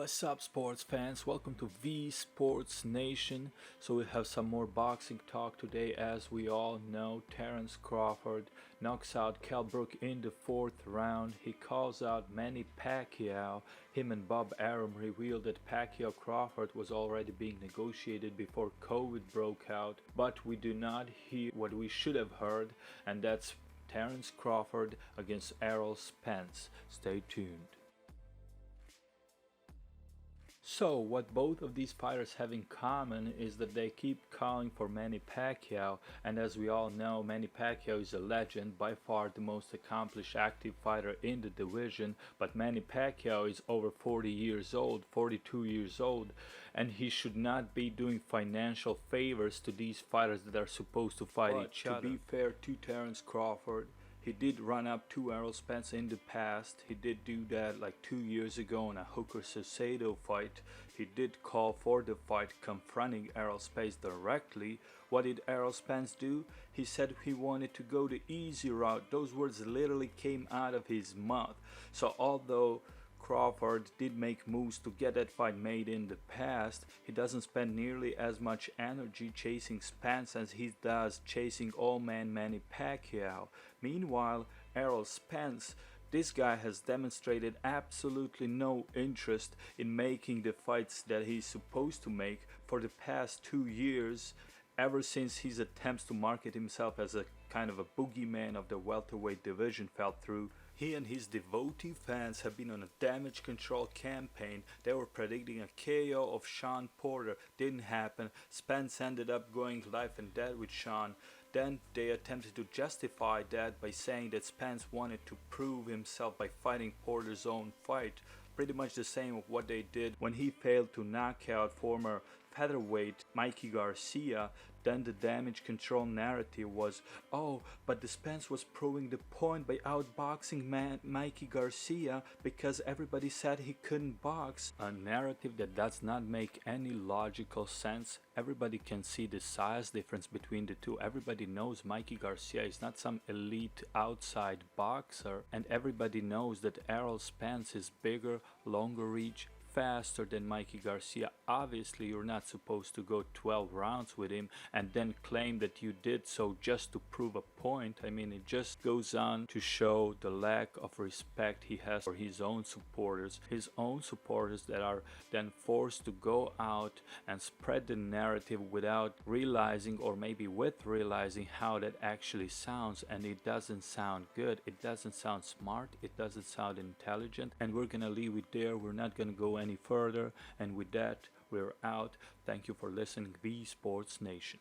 What's up, sports fans? Welcome to V Sports Nation. So we have some more boxing talk today. As we all know, Terence Crawford knocks out Kell Brook in the 4th round. He calls out Manny Pacquiao. Him and Bob Arum revealed that Pacquiao-Crawford was already being negotiated before COVID broke out. But we do not hear what we should have heard, and that's Terence Crawford against Spence. Stay tuned. So, what both of these fighters have in common is that they keep calling for Manny Pacquiao, and as we all know, Manny Pacquiao is a legend, by far the most accomplished active fighter in the division, but Manny Pacquiao is over 40 years old, 42 years old, and he should not be doing financial favors to these fighters that are supposed to fight each other. To be fair to Terence Crawford, he did run up to Spence in the past. He did do that like 2 years ago in a Hooker Cesedo fight. He did call for the fight, confronting Spence directly. What did Spence do? He said he wanted to go the easy route. Those words literally came out of his mouth. So although Crawford did make moves to get that fight made in the past, he doesn't spend nearly as much energy chasing Spence as he does chasing all-man Manny Pacquiao. Meanwhile, Spence, this guy has demonstrated absolutely no interest in making the fights that he's supposed to make for the past 2 years, ever since his attempts to market himself as a kind of a boogeyman of the welterweight division fell through. He and his devotee fans have been on a damage control campaign. They were predicting a KO of Sean Porter. Didn't happen. Spence ended up going life and death with Sean. Then they attempted to justify that by saying that Spence wanted to prove himself by fighting Porter's own fight. Pretty much the same of what they did when he failed to knock out former featherweight Mikey Garcia. Then the damage control narrative was, oh, but the Spence was proving the point by outboxing Mikey Garcia because everybody said he couldn't box. A narrative that does not make any logical sense. Everybody can see the size difference between the two. Everybody knows Mikey Garcia is not some elite outside boxer, and everybody knows that Spence is bigger, longer reach, faster than Mikey Garcia. Obviously, you're not supposed to go 12 rounds with him and then claim that you did so just to prove a point. I mean, it just goes on to show the lack of respect he has for his own supporters that are then forced to go out and spread the narrative without realizing, or maybe with realizing, how that actually sounds. And it doesn't sound good. It doesn't sound smart. It doesn't sound intelligent. And we're gonna leave it there. We're not gonna go any further, and with that, we're out. Thank you for listening, V Sports Nation.